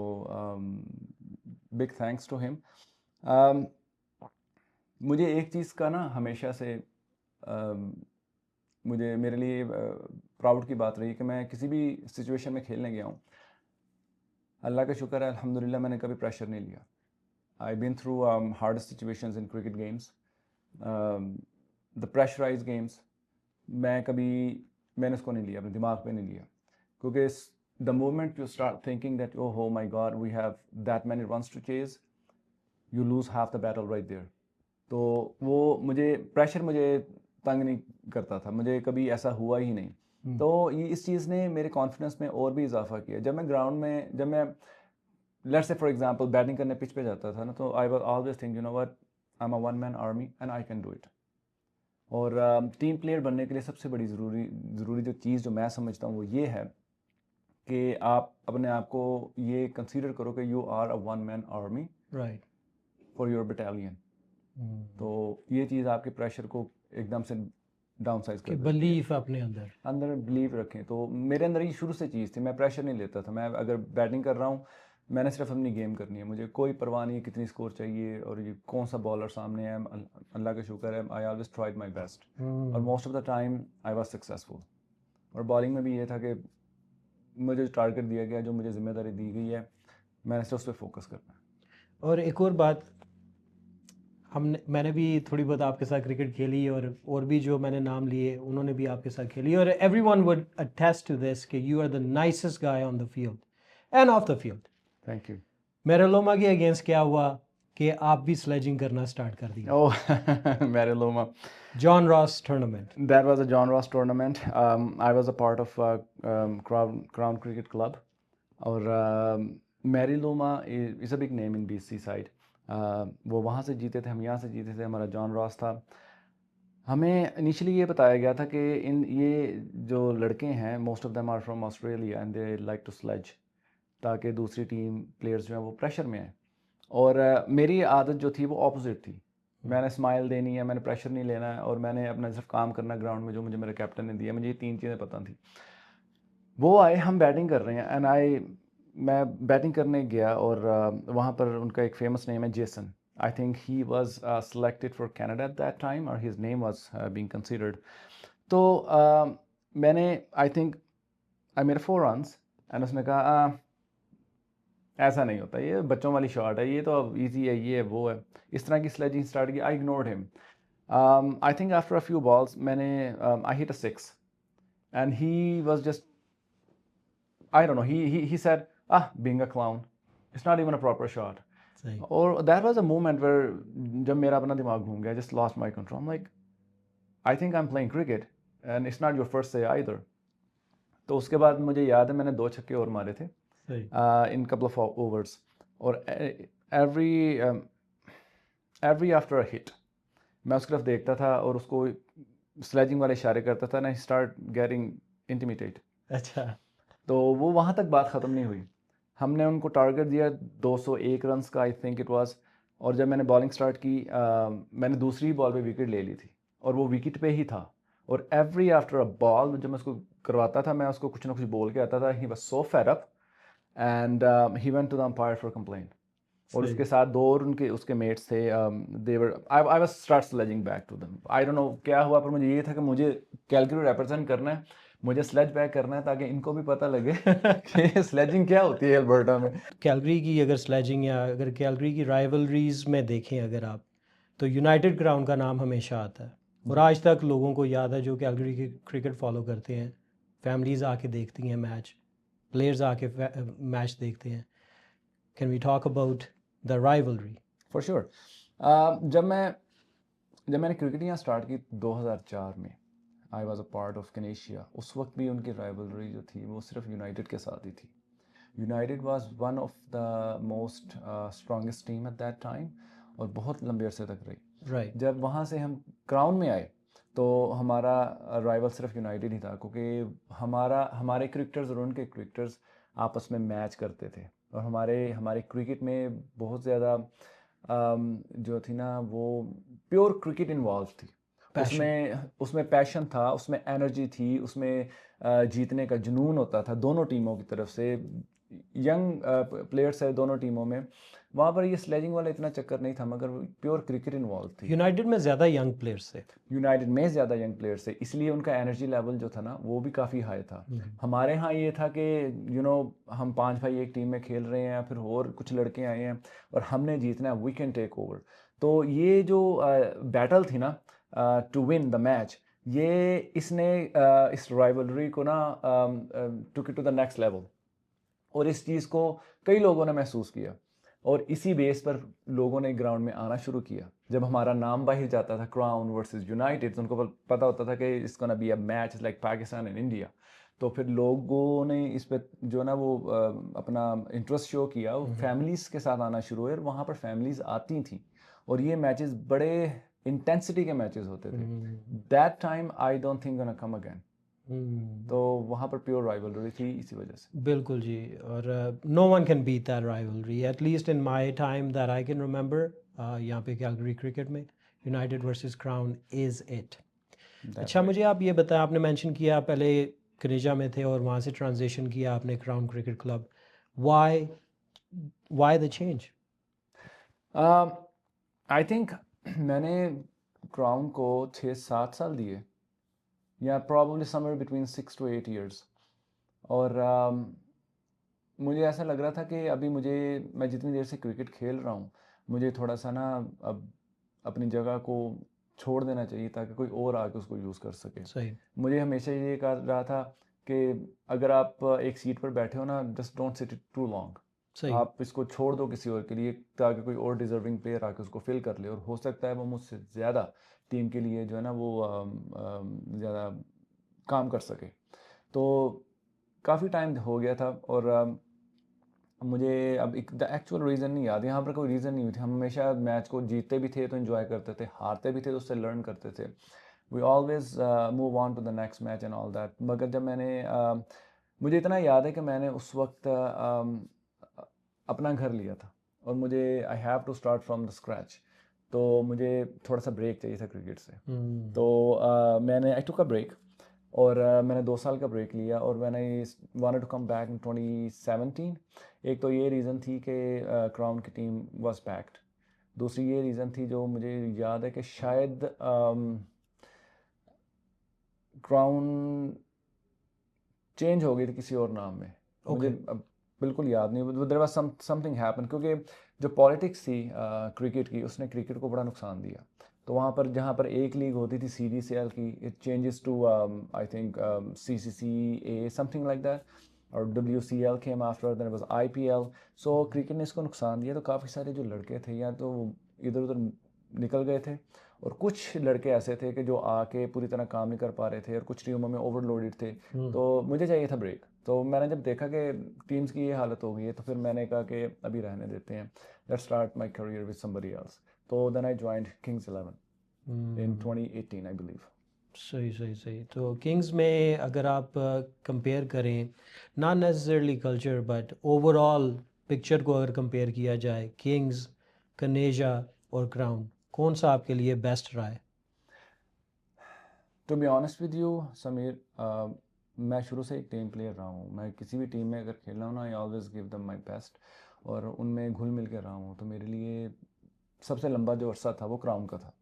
big thanks to him. um, मुझे एक चीज़ का ना हमेशा से मुझे मेरे लिए प्राउड की बात रही कि मैं किसी भी सिचुएशन में खेलने गया हूँ, अल्लाह का शुक्र है अल्हम्दुलिल्लाह मैंने कभी प्रेशर नहीं लिया. I've been through hardest situations in cricket games, the pressurized games. मैंने उसको नहीं लिया, अपने दिमाग पे नहीं लिया, क्योंकि the moment you start thinking that oh my God we have that many runs to chase, you lose half the battle right there. तो वो प्रेशर मुझे तंग नहीं करता था, मुझे कभी ऐसा हुआ ही नहीं. तो ये इस चीज़ ने मेरे कॉन्फिडेंस में और भी इजाफा किया. जब मैं let's say for example batting करने पिच पे जाता था ना, तो आई was always think you know what, I am a one man army and I can do it. और टीम प्लेयर बनने के लिए सबसे बड़ी ज़रूरी जो चीज़ जो मैं समझता हूँ वो ये है कि आप अपने आप को ये कंसीडर करो कि you are a one man army Right. For your battalion. तो ये चीज़ आपके प्रेशर को एकदम से डाउन साइज कर कि देती है. belief अपने अंदर बिलीव रखें. तो मेरे अंदर ये शुरू से चीज़ थी, मैं प्रेशर नहीं लेता था. मैं अगर बैटिंग कर रहा हूँ, मैंने सिर्फ अपनी गेम करनी है, मुझे कोई परवाह नहीं है कितनी स्कोर चाहिए और ये कौन सा बॉलर सामने है. अल्लाह का शुक्र है I always tried my best और most of the time I was successful. और बॉलिंग में भी ये था कि मुझे टारगेट दिया गया, जो मुझे जिम्मेदारी दी गई है, मैंने सिर्फ उस पर फोकस करना है. और एक और बात, मैंने भी थोड़ी बहुत आपके साथ क्रिकेट खेली और भी जो मैंने नाम लिए उन्होंने भी आपके साथ खेली, और everyone would attest to this कि you are the nicest guy on the field and off the field. Thank you. मेरेलोमा के अगेंस्ट क्या हुआ कि आप भी स्लेजिंग करना स्टार्ट कर दिया? Oh, Mariloma. John Ross tournament. That was a John Ross tournament. I was a part of Crown Cricket Club. और Mariloma is a big name in BC side. वो वहाँ से जीते थे, हम यहाँ से जीते थे. हमारा जॉन रॉस था. हमें इनिशियली ये बताया गया था कि ये जो लड़के हैं, most of them are from Australia and they like to sledge, ताकि दूसरी टीम प्लेयर्स जो हैं वो प्रेशर में आए. और मेरी आदत जो थी वो ऑपोजिट थी. मैंने स्माइल देनी है, मैंने प्रेशर नहीं लेना है, और मैंने अपना सिर्फ काम करना ग्राउंड में जो मुझे मेरे कैप्टन ने दिया. मुझे ये 3 चीज़ें पता थी. वो आए, हम बैटिंग कर रहे हैं एंड मैं बैटिंग करने गया और वहाँ पर उनका एक फेमस नेम है Jason. I think he was selected for Canada at that time और his name was being considered. तो मैंने I think I made 4 runs and उसने कहा ऐसा नहीं होता, ये बच्चों वाली शॉट है, ये तो अब ईजी है, ये है वो है. इस तरह की स्लेजिंग स्टार्ट की. I ignored him. I think after a few balls मैंने I hit a 6 and he was just, I don't know, he said, being a clown, it's not even a proper shot. सही. Or that was a moment where जब मेरा अपना दिमाग घूम गया, I just lost my control. I'm like, I think I'm playing cricket and it's not your first day either. तो उसके बाद मुझे याद है मैंने 2 छक्के और मारे थे सही. in couple of overs. और every after a hit मैं उसकी तरफ देखता था और उसको स्लेजिंग वाले इशारे करता था, and I start getting intimidated. अच्छा. तो वो वहाँ तक बात ख़त्म नहीं हुई. हमने उनको टारगेट दिया 201 रन्स का, आई थिंक इट वाज. और जब मैंने बॉलिंग स्टार्ट की, मैंने दूसरी बॉल पे विकेट ले ली थी और वो विकेट पे ही था. और एवरी आफ्टर अ बॉल जब मैं उसको करवाता था, मैं उसको कुछ ना कुछ बोल के आता था. He was so fed up and he went to the umpire for complaint. और उसके साथ 2 और उसके मेट्स थे. They were I was start sledging back to them. I don't know क्या हुआ, पर मुझे ये था कि मुझे कैलगरी रिप्रेजेंट करना है, मुझे स्लेज बैक करना है, ताकि इनको भी पता लगे कि स्लेजिंग क्या होती है अल्बर्टा में. कैलगरी की अगर स्लेजिंग या अगर कैलगरी की राइवलरीज में देखें अगर आप, तो यूनाइटेड ग्राउंड का नाम हमेशा आता है. और आज तक लोगों को याद है जो कैलगरी की क्रिकेट फॉलो करते हैं, फैमिलीज़ आके देखती हैं मैच, प्लेयर्स आके मैच देखते हैं. Can we talk about the rivalry? For sure. जब मैंने क्रिकेट यहाँ स्टार्ट की 2004 में, I was a part of Canesia. उस वक्त भी उनकी राइवलरी जो थी वो सिर्फ यूनाइटेड के साथ ही थी. United was one of the most strongest team at that time और बहुत लंबे अरसे तक रही. राइट. जब वहाँ से हम क्राउन में आए तो हमारा राइवल सिर्फ यूनाइटेड ही था, क्योंकि हमारे क्रिकेटर्स और उनके क्रिकेटर्स आपस में मैच करते थे. और हमारे क्रिकेट में बहुत ज़्यादा जो थी ना वो प्योर क्रिकेट इन्वॉल्व थी। पैशन। उसमें उसमें पैशन था, उसमें एनर्जी थी, उसमें जीतने का जुनून होता था दोनों टीमों की तरफ से। यंग प्लेयर्स है दोनों टीमों में। वहाँ पर ये स्लेजिंग वाला इतना चक्कर नहीं था, मगर प्योर क्रिकेट इन्वॉल्व थी। यूनाइटेड में ज़्यादा यंग प्लेयर्स थे। यूनाइटेड में ज़्यादा यंग प्लेयर्स थे, इसलिए उनका एनर्जी लेवल जो था ना वो भी काफ़ी हाई था। हमारे यहाँ ये था कि हम 5 भाई एक टीम में खेल रहे हैं, फिर और कुछ लड़के आए हैं और हमने जीतना है, वी कैन टेक ओवर। तो ये जो बैटल थी ना टू विन द मैच, ये इसने इस राइवलरी को ना took it to the next level. और इस चीज़ को कई लोगों ने महसूस किया और इसी बेस पर लोगों ने ग्राउंड में आना शुरू किया। जब हमारा नाम बाहर जाता था क्राउन वर्सेस यूनाइटेड, तो उनको पता होता था कि इसको ना be a match like Pakistan and India. तो फिर लोगों ने इस पे जो ना वो अपना इंटरेस्ट शो किया, वो फैमिलीज़ के साथ आना शुरू हुए और वहाँ पर फैमिलीज़ आती थी और ये मैचेस बड़े इंटेंसिटी के मैचेस होते थे। That time I don't think gonna come again. तो वहाँ पर प्योर राइवलरी थी इसी वजह से। बिल्कुल जी। और no one can beat that rivalry at least in my time that I can remember. यहाँ पे कैलगरी क्रिकेट में United versus Crown is it. अच्छा, मुझे आप ये बताएं, आपने मेंशन किया आप पहले कनेजा में थे और वहाँ से ट्रांजिशन किया आपने crown cricket club. Why why the change? I think मैंने क्राउन को 6-7 साल दिए, या probably somewhere between 6 to 8 years। और मुझे ऐसा लग रहा था कि अभी मैं जितनी देर से क्रिकेट खेल रहा हूँ, मुझे थोड़ा सा ना अब अपनी जगह को छोड़ देना चाहिए ताकि कोई और आके उसको यूज़ कर सके। सही। मुझे हमेशा ये कहा रहा था कि अगर आप एक सीट पर बैठे हो ना, just don't sit it too long. सही। आप इसको छोड़ दो किसी और के लिए ताकि कोई और डिजर्विंग प्लेयर आके उसको फिल कर ले, और हो सकता है वो मुझसे ज़्यादा टीम के लिए जो है ना वो ज़्यादा काम कर सके। तो काफ़ी टाइम हो गया था और मुझे अब एक द एक्चुअल रीज़न नहीं याद, यहाँ पर कोई रीज़न नहीं हुई थी। हम हमेशा मैच को जीतते भी थे तो इन्जॉय करते थे, हारते भी थे तो उससे लर्न करते थे। We always move on to the next match and all that. मगर जब मुझे इतना याद है कि मैंने उस वक्त अपना घर लिया था और मुझे I have to start from the scratch. तो मुझे थोड़ा सा ब्रेक चाहिए था क्रिकेट से। तो मैंने आई टुक अ ब्रेक और मैंने 2 साल का ब्रेक लिया और मैंने wanted to come back in 2017। एक तो ये रीज़न थी कि क्राउन की टीम वाज पैक्ड। दूसरी ये रीज़न थी जो मुझे याद है कि शायद क्राउन चेंज हो गई थी किसी और नाम में। मुझे ओके। अब बिल्कुल याद नहीं, देयर वाज समथिंग हैपन, क्योंकि जो पॉलिटिक्स थी क्रिकेट की, उसने क्रिकेट को बड़ा नुकसान दिया। तो वहाँ पर जहाँ पर एक लीग होती थी CDCL की, it changes to I think CCCA something like that, और WCL came after, then was IPL। So cricket ने इसको नुकसान दिया, तो काफ़ी सारे जो लड़के थे या तो इधर उधर निकल गए थे, और कुछ लड़के ऐसे थे कि जो आके पूरी तरह काम नहीं कर पा रहे थे और कुछ टीमों में ओवरलोडेड थे। तो मुझे चाहिए था ब्रेक। तो मैंने जब देखा कि टीम्स की ये हालत हो गई है, तो फिर मैंने कहा कि अभी रहने देते हैं, let's start my career with somebody else. तो then I joined Kings 11 in 2018 I believe. सही सही सही। तो किंग्स में अगर आप कंपेयर करें, not necessarily culture but overall picture को अगर कंपेयर किया जाए, किंग्स, कनेजा और क्राउन, कौन सा आपके लिए बेस्ट रहा है? To be honest with you Sameer, मैं शुरू से एक टीम प्लेयर रहा हूँ। मैं किसी भी टीम में अगर खेल रहा हूँ ना, I always give them my best, और उनमें घुल मिल के रहा हूँ। तो मेरे लिए सबसे लंबा जो अरसा था वो क्राउन का था।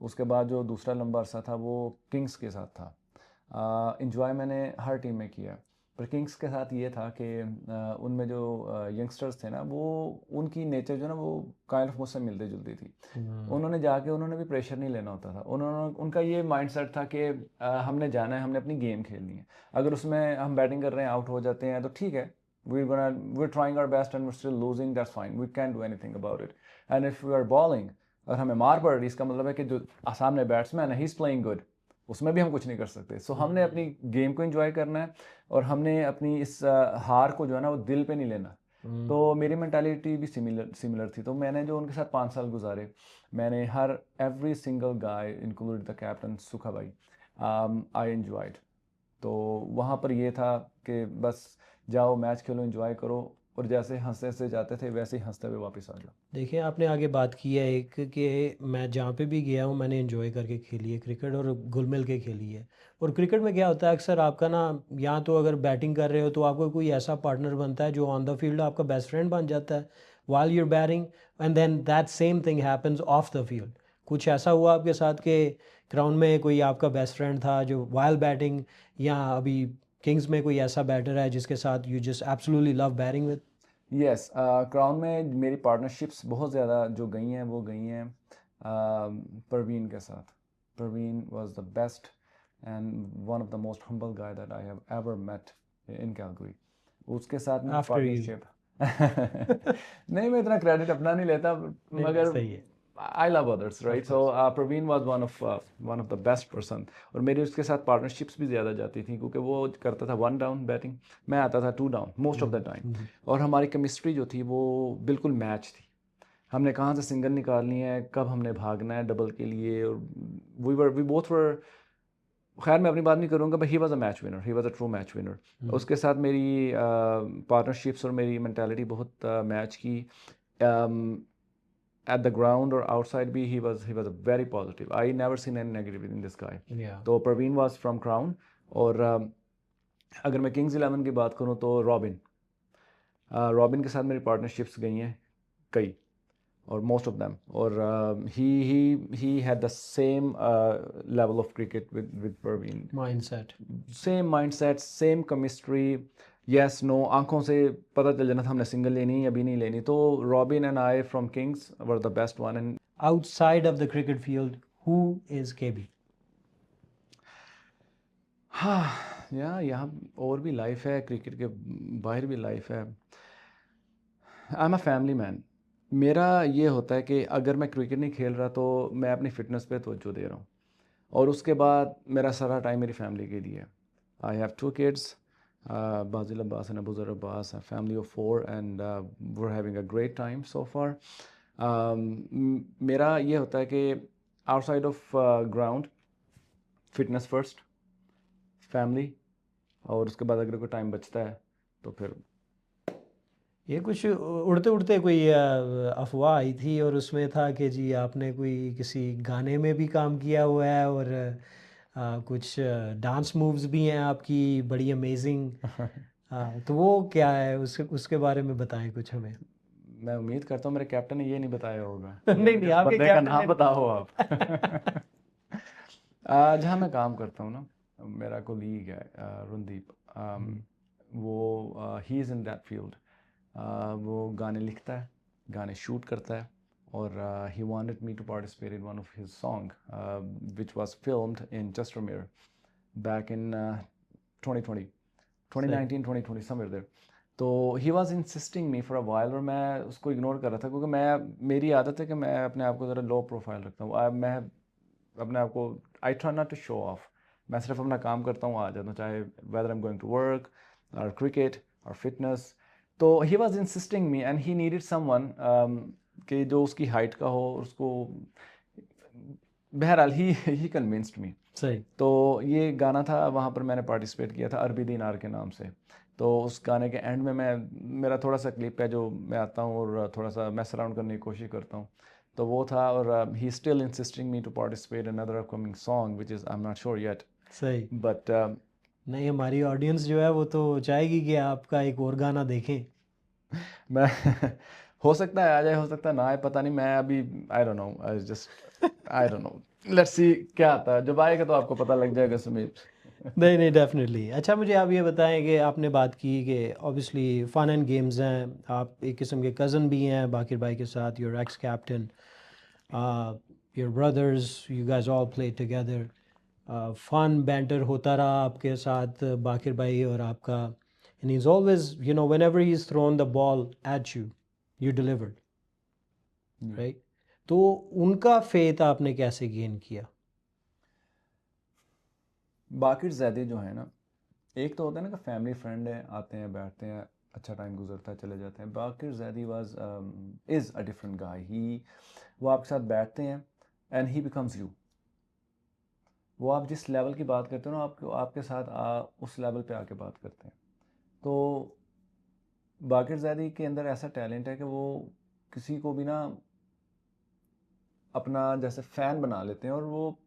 उसके बाद जो दूसरा लंबा अरसा था वो किंग्स के साथ था। इंजॉय मैंने हर टीम में किया, पर किंग्स के साथ ये था कि उनमें जो यंगस्टर्स थे ना, वो उनकी नेचर जो ना वो काइंड ऑफ मुझसे मिलती जुलती थी। उन्होंने भी प्रेशर नहीं लेना होता था। उनका ये माइंडसेट था कि हमने जाना है, हमने अपनी गेम खेलनी है। अगर उसमें हम बैटिंग कर रहे हैं, आउट हो जाते हैं तो ठीक है, we're trying our best and we're still losing, that's fine, we can't do anything about it. And if we are bowling और हमें मार पड़ रही, इसका मतलब है कि जो सामने बैट्समैन है, ही इज़ प्लेइंग गुड, उसमें भी हम कुछ नहीं कर सकते। सो हमने अपनी गेम को एंजॉय करना है और हमने अपनी इस हार को जो है ना वो दिल पे नहीं लेना। तो मेरी मेंटालिटी भी सिमिलर थी। तो मैंने जो उनके साथ 5 साल गुजारे, मैंने हर every single guy include the captain Sukha भाई, आई एंजॉयड। तो वहाँ पर ये था कि बस जाओ मैच खेलो, एंजॉय करो, और जैसे हंसते हंसते जाते थे वैसे ही हंसते हुए वापस आ जाओ। देखिए आपने आगे बात की है एक कि मैं जहाँ पे भी गया हूँ मैंने एंजॉय करके खेली है क्रिकेट और घुल मिल के खेली है। और क्रिकेट में क्या होता है अक्सर आपका ना, या तो अगर बैटिंग कर रहे हो तो आपको कोई ऐसा पार्टनर बनता है जो ऑन द फील्ड आपका बेस्ट फ्रेंड बन जाता है while you're batting, and then that same thing happens off the field। कुछ ऐसा हुआ आपके साथ कि ग्राउंड में कोई आपका बेस्ट फ्रेंड था जो while बैटिंग, या अभी किंग्स में कोई ऐसा बैटर है जिसके साथ you just absolutely love batting with? Yes, crown में मेरी पार्टनरशिप्स बहुत ज़्यादा जो गई हैं वो गई हैं परवीन के साथ। Parveen was the best and one of the most humble guy that I have ever met in Calgary. उसके साथ मेरी आफ्टर यू। पार्टनरशिप नहीं, मैं इतना क्रेडिट अपना नहीं लेता, नहीं नहीं, मगर सही है। I love others of right. So course. Praveen was one of the best person. और मेरी उसके साथ पार्टनरशिप्स भी ज़्यादा जाती थी क्योंकि वो करता था वन डाउन बैटिंग, मैं आता था two down most of the time. और हमारी केमिस्ट्री जो थी वो बिल्कुल मैच थी। हमने कहाँ से सिंगल निकालनी है, कब हमने भागना है डबल के लिए, और वी बोथ वर, खैर मैं अपनी बात नहीं करूँगा, but he was a match winner, he was a true match winner. उसके साथ मेरी पार्टनरशिप्स और मेरी मेंटालिटी बहुत मैच की। एट द ग्राउंड और आउटसाइड भी he was a very positive. I never seen any negativity in this guy. या तो प्रवीण was from Crown। और अगर मैं किंग्स 11 की बात करूँ तो रॉबिन, रॉबिन के साथ मेरी पार्टनरशिप्स गई हैं कई, और मोस्ट ऑफ देम। और he had the same level of cricket with Parveen, mindset. Same mindset, same chemistry, yes no, आंखों से पता चल जाना था हमने सिंगल लेनी है अभी नहीं लेनी। तो Robin and I from Kings were the best one. And outside of the cricket field, who is KB? हाँ, यहाँ और भी लाइफ है, क्रिकेट के बाहर भी लाइफ है। I am a family man. मेरा ये होता है कि अगर मैं क्रिकेट नहीं खेल रहा तो मैं अपनी फ़िटनेस पे तवज्जो दे रहा हूँ, और उसके बाद मेरा सारा टाइम मेरी फैमिली के लिए है। I have two kids, Basil Abbas and Abuzar Abbas, a family of four, and we're having a great time so far. मेरा ये होता है कि outside of ground, fitness first, family, और उसके बाद अगर कोई टाइम बचता है तो फिर ये कुछ उड़ते उड़ते कोई अफवाह आई थी और उसमें था कि जी आपने कोई किसी गाने में भी काम किया हुआ है, और कुछ डांस मूव्स भी हैं आपकी बड़ी अमेजिंग। तो वो क्या है, उसके उसके बारे में बताएं कुछ हमें। मैं उम्मीद करता हूँ मेरे कैप्टन ने ये नहीं बताया होगा। नहीं नहीं, जिस आपके बंदे का कैप्टन नाम ने। बताओ आप। जहाँ मैं काम करता हूँ ना, मेरा कोलीग है रणदीप, वो he is in that field. वो गाने लिखता है, गाने शूट करता है, और he wanted me to participate in one of his song which was filmed in Jaisalmer back in 2020 सही। 2019 2020 समवेयर देयर। तो he was insisting me for a while, और मैं उसको इग्नोर कर रहा था क्योंकि मेरी आदत है कि मैं अपने आप को ज़रा लो प्रोफाइल रखता हूँ। मैं अपने आप को, I try not to show off. मैं सिर्फ अपना काम करता हूँ, आ जाता हूँ, चाहे whether I am going to work और क्रिकेट और फिटनेस। तो he was insisting me and he needed someone कि जो उसकी हाइट का हो, उसको, बहरहाल ही कन्विंस्ड मी। सही। तो ये गाना था, वहाँ पर मैंने पार्टिसिपेट किया था अरबी दीनार के नाम से। तो उस गाने के एंड में मेरा थोड़ा सा क्लिप है जो मैं आता हूँ और थोड़ा सा मैस अराउंड करने की कोशिश करता हूँ, तो वो था। और he still insisting me to participate another upcoming song which is I am not sure yet, सही। बट नहीं, हमारी ऑडियंस जो है वो तो चाहेगी कि आपका एक और गाना देखें। मैं हो सकता है आ जाए, हो सकता है ना आए, पता नहीं। मैं अभी आई don't no, I don't no, let's see क्या आता है। जब आएगा तो आपको पता लग जाएगा समीर। नहीं नहीं, डेफिनेटली। अच्छा, मुझे आप ये बताएं कि आपने बात की कि ऑब्वियसली फन एंड गेम्स हैं, आप एक किस्म के कज़न भी हैं बाकिर भाई के साथ, your ex captain, your brothers, you guys all play together, fun banter होता रहा आपके साथ बाकिर भाई और आपका, and he is always, you know, whenever he is thrown the ball at you, you delivered, right? तो उनका फेथ आपने कैसे गेन किया? बाकिर ज़ैदी जो है ना, एक तो होता है ना कि फैमिली फ्रेंड है, आते हैं बैठते हैं, अच्छा टाइम गुजरता है, चले जाते हैं। Baqir Zaidi was is a different guy. वो आपके साथ बैठते हैं एंड ही बिकम्स यू। वो आप जिस लेवल की बात करते हो ना, आपके साथ उस लेवल पे आके बात करते हैं। तो बाकिर ज़ैदी के अंदर ऐसा टैलेंट है कि वो किसी को भी ना अपना जैसे फ़ैन बना लेते हैं और वो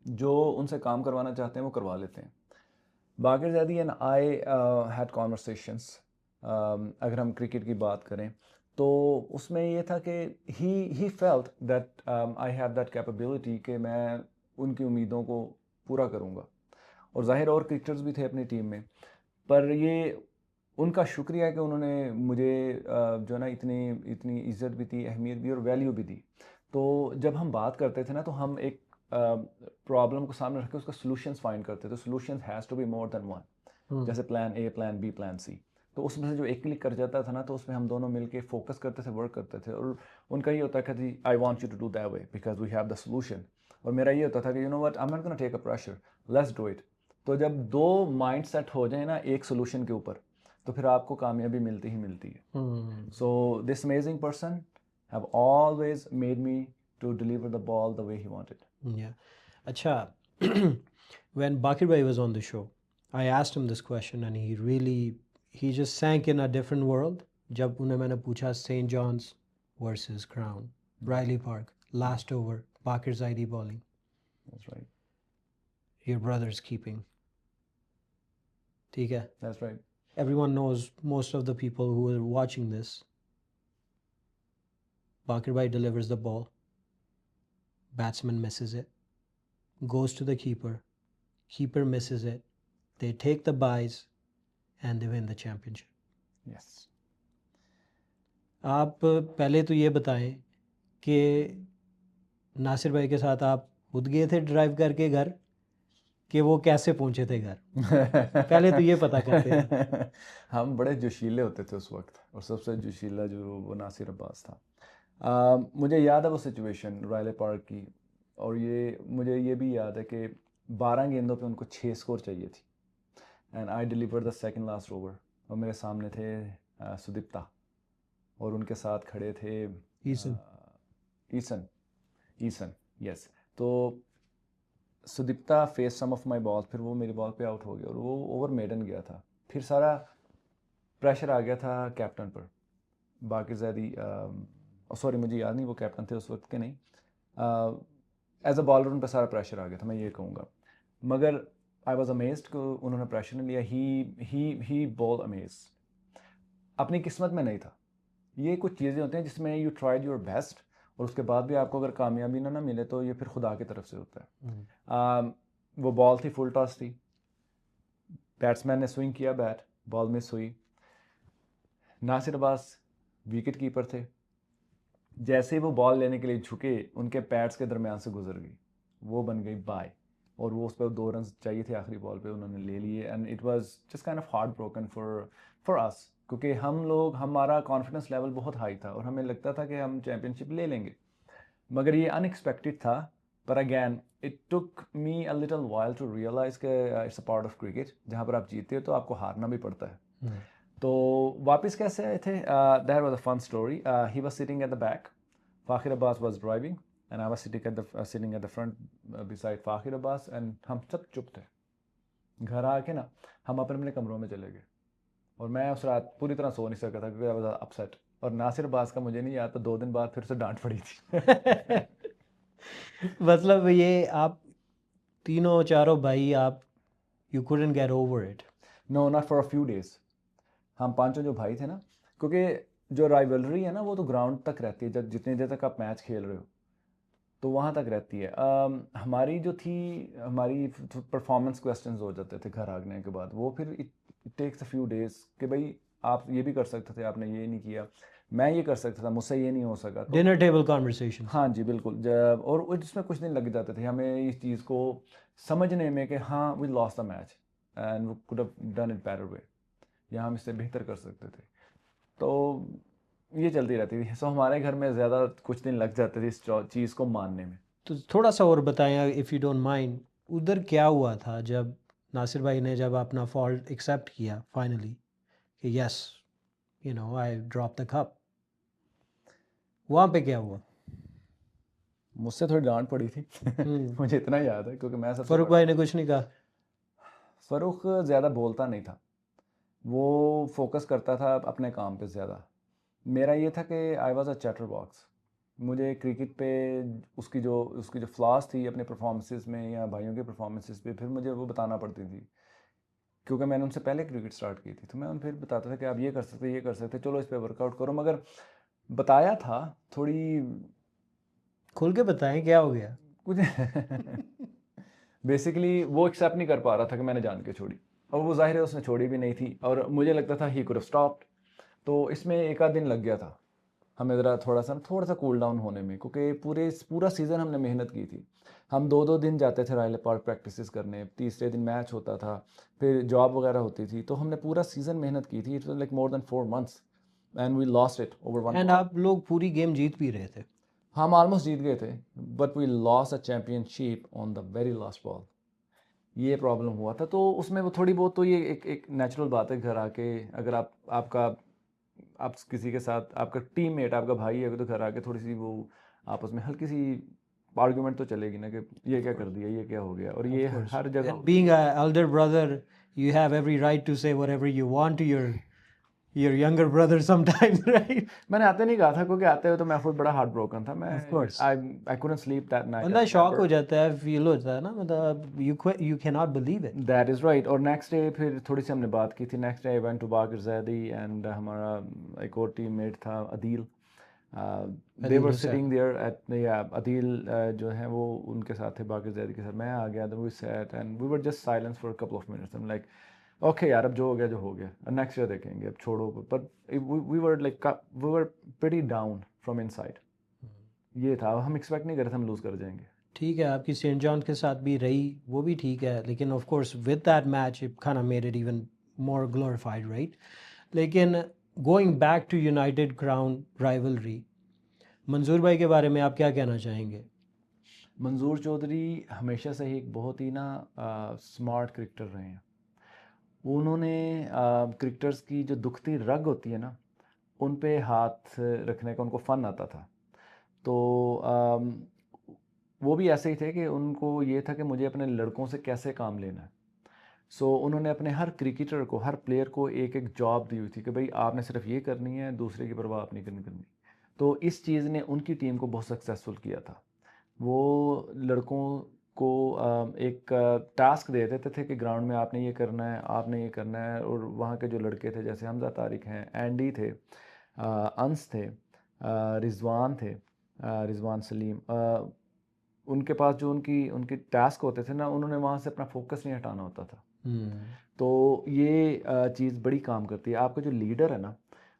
जो उनसे काम करवाना चाहते हैं वो करवा लेते हैं। Baqir Zaidi and I had conversations, अगर हम क्रिकेट की बात करें तो उसमें ये था कि he felt that I have that capability कि मैं उनकी उम्मीदों को पूरा करूँगा। और ज़ाहिर और क्रिकेटर्स भी थे अपनी टीम में, पर ये उनका शुक्रिया है कि उन्होंने मुझे जो है ना इतनी इतनी इज़्ज़त भी दी, अहमियत भी और वैल्यू भी दी। तो जब हम बात करते थे ना तो हम एक प्रॉब्लम को सामने रख के उसका सॉल्यूशंस फाइंड करते थे। Solutions has to be more than one. जैसे plan A, plan B, plan C. तो उसमें से जो एक क्लिक कर जाता था ना तो उसमें हम दोनों मिलके फोकस करते थे, वर्क करते थे। और उनका ये होता था कि I want you to do that way because we have the solution. और मेरा ये होता था कि you know what, I am not gonna take a pressure, let's do it. तो जब दो माइंड सेट हो जाए ना एक सोल्यूशन के ऊपर, तो फिर आपको कामयाबी मिलती ही मिलती है। So this amazing person have always made me to deliver the ball the way he wanted. Yeah. Acha, when Bakir Bhai was on the show, I asked him this question and he just sank in a different world. जब उन्हें मैंने पूछा St. John's versus Crown, Riley Park, last over, Bakir Zaidi bowling. That's right. Your brother's keeping. ठीक है? That's right. Everyone knows, most of the people who are watching this, Bakir Bhai delivers the ball. Batsman misses it. Goes to the keeper. Keeper misses it. They take the byes and they win the championship. Yes. आप पहले तो ये बताएं कि नासिर भाई के साथ आप खुद गए थे ड्राइव करके घर, कि वो कैसे पहुंचे थे घर? पहले तो ये पता करते हैं। हम बड़े जोशीले होते थे उस वक्त, और सबसे जोशीला जो वो नासिर अब्बास था। मुझे याद है वो सिचुएशन रायले पार्क की, और ये मुझे ये भी याद है कि 12 गेंदों पे उनको 6 स्कोर चाहिए थी, and I deliver the second last over. और मेरे सामने थे सुदीप्ता, और उनके साथ खड़े थे ईसन, यस। तो Sudipta face some of my ball, फिर वो मेरी बॉल पे आउट हो गया और वो ओवर मेडन गया था। फिर सारा प्रेशर आ गया था कैप्टन पर, बाकिर ज़ैदी, सॉरी मुझे याद नहीं वो कैप्टन थे उस वक्त के, नहीं, एज अ बॉलर उन पर सारा प्रेशर आ गया था, मैं ये कहूँगा। मगर आई वॉज अमेज्ड कि उन्होंने प्रेशर नहीं लिया। ही बॉल अमेज्ड, अपनी किस्मत में नहीं था। ये कुछ चीज़ें होती हैं जिसमें यू ट्राइड योर बेस्ट, और उसके बाद भी आपको अगर कामयाबी ना मिले तो ये फिर खुदा की तरफ से होता है। वो बॉल थी, फुल टॉस थी, बैट्समैन ने स्विंग किया बैट, बॉल मिस हुई। नासिर अब्बास विकेट कीपर थे, जैसे ही वो बॉल लेने के लिए झुके उनके पैड्स के दरमियान से गुजर गई, वो बन गई बाय, और वो उस पर 2 रन चाहिए थे आखिरी बॉल पे, उन्होंने ले लिए। And it was just kind of heart broken for us, क्योंकि हमारा कॉन्फिडेंस लेवल बहुत हाई था और हमें लगता था कि हम चैम्पियनशिप ले लेंगे। मगर ये अनएक्सपेक्टेड था, पर again it took me a little while to realise कि it's a part of cricket, जहाँ पर आप जीते हो तो आपको हारना भी पड़ता है। तो वापस कैसे आए थे? That was a fun story. He was sitting at the back, Fakhir Abbas was driving, and I was sitting at the front beside Fakhir Abbas, and हम सब चुप थे। घर आके ना हम अपने अपने कमरों में चले गए, और मैं उस रात पूरी तरह सो नहीं सका था क्योंकि आई वाज अपसेट। और नासिर अब्बास का मुझे नहीं याद, तो 2 दिन बाद फिर से डांट पड़ी थी। मतलब ये आप तीनों चारों भाई, आप you couldn't get over it. No, not for a few days. हम पांचों जो भाई थे ना, क्योंकि जो राइवलरी है ना वो तो ग्राउंड तक रहती है, जब जितनी देर तक आप मैच खेल रहे हो तो वहाँ तक रहती है। हमारी जो थी, हमारी परफॉर्मेंस क्वेश्चंस हो जाते थे घर आने के बाद, वो फिर it takes a few days कि भाई आप ये भी कर सकते थे, आपने ये नहीं किया, मैं ये कर सकता था, मुझसे ये नहीं हो सका। तो Dinner table conversations. हाँ जी बिल्कुल, जब और इसमें कुछ दिन लग जाते थे हमें इस चीज़ को समझने में कि हाँ we lost the match and we could have done it better way, या हम इससे बेहतर कर सकते थे। तो ये चलती रहती थी। सो हमारे घर में ज़्यादा कुछ दिन लग जाते थे इस चीज़ को मानने में। तो थोड़ा सा और बताएं इफ़ यू डोंट माइंड, उधर क्या हुआ था जब नासिर भाई ने जब अपना फॉल्ट एक्सेप्ट किया फाइनली कि yes you know I drop the cup, वहाँ पे क्या हुआ? मुझसे थोड़ी डांट पड़ी थी। मुझे इतना याद है क्योंकि मैं सबसे फरूक भाई ने कुछ नहीं कहा? फ़ारूक ज़्यादा बोलता नहीं था, वो फोकस करता था अपने काम पे ज़्यादा। मेरा ये था कि I was a chatter box. मुझे क्रिकेट पे उसकी जो फ्लॉस थी अपने परफॉर्मेंसेस में या भाइयों के परफॉर्मेंसेस पे फिर मुझे वो बताना पड़ती थी, क्योंकि मैंने उनसे पहले क्रिकेट स्टार्ट की थी। तो मैं उन फिर बताता था कि आप ये कर सकते, चलो इस पे वर्कआउट करो। मगर बताया था थोड़ी खुल के बताएं क्या हो गया। कुछ बेसिकली वो एक्सेप्ट नहीं कर पा रहा था कि मैंने जान के छोड़ी, और वो जाहिर है उसने छोड़ी भी नहीं थी, और मुझे लगता था ही कुड हैव स्टॉप्ड। तो इसमें एक आध दिन लग गया था हमें ज़रा थोड़ा सा कूल डाउन होने में, क्योंकि पूरा सीज़न हमने मेहनत की थी। हम 2-2 दिन जाते थे रायले पार्क प्रैक्टिसेस करने, तीसरे दिन मैच होता था, फिर जॉब वगैरह होती थी, तो हमने पूरा सीज़न मेहनत की थी। It was like more than 4 months and we lost it over one and ball. आप लोग पूरी गेम जीत भी रहे थे। हम ऑलमोस्ट जीत गए थे, but we lost a championship on the very last ball. ये प्रॉब्लम हुआ था। तो उसमें वो थोड़ी बहुत, तो ये एक नेचुरल बात है, घर आके अगर आप किसी के साथ, आपका टीममेट, आपका भाई है, तो घर आके थोड़ी सी वो आपस में हल्की सी आर्गुमेंट तो चलेगी ना, कि ये Of क्या कर course. दिया, ये क्या हो गया, और Of ये course. हर जगह And होती being है। an elder brother, you have every right to say whatever you want to your younger brother sometimes, right? मैंने आते नहीं कहा था, क्योंकि आते हुए तो मैं खुद बड़ा हार्ट ब्रोकन था। मैं Of course. I couldn't sleep that night, I बंदा शॉक हो रिमेंबर। जाता है, फील होता है ना, मतलब you cannot believe it. That is right. और नेक्स्ट डे फिर थोड़ी सी हमने बात की थी। Next day I went to Baqar Zaidi, and हमारा एक और टीममेट था Adeel, they Adil were Hussain. Sitting there at, या अदील जो है वो उनके साथ थे, बाकर जैदी के साथ। मैं आ गया, we sat and we were just silence for a couple of minutes. I am like okay यार, अब जो हो गया, नेक्स्ट ईयर देखेंगे, अब छोड़ो। But we were pretty down from inside. ये था, हम एक्सपेक्ट नहीं कर रहे थे हम लूज़ कर जाएंगे। ठीक है, आपकी सेंट जॉन के साथ भी रही, वो भी ठीक है, लेकिन of course with that match it kind of made it even more glorified, right? लेकिन going back to United Crown rivalry, Manzoor भाई के बारे में आप क्या कहना चाहेंगे? मंजूर चौधरी हमेशा से ही एक बहुत ही ना स्मार्ट क्रिकेटर रहे हैं। उन्होंने क्रिकेटर्स की जो दुखती रग होती है ना, उन पे हाथ रखने का उनको फ़न आता था। तो वो भी ऐसे ही थे कि उनको ये था कि मुझे अपने लड़कों से कैसे काम लेना है। सो उन्होंने अपने हर क्रिकेटर को, हर प्लेयर को एक एक जॉब दी हुई थी कि भाई आपने सिर्फ ये करनी है, दूसरे की परवाह आप नहीं करनी। तो इस चीज़ ने उनकी टीम को बहुत सक्सेसफुल किया था। वो लड़कों को एक टास्क दे देते थे कि ग्राउंड में आपने ये करना है, आपने ये करना है। और वहाँ के जो लड़के थे, जैसे हमजा तारिक हैं, एंडी थे, अंस थे, रिजवान थे, रिजवान सलीम, उनके पास जो उनकी उनके टास्क होते थे ना, उन्होंने वहाँ से अपना फोकस नहीं हटाना होता था। तो ये चीज़ बड़ी काम करती है। आपका जो लीडर है ना,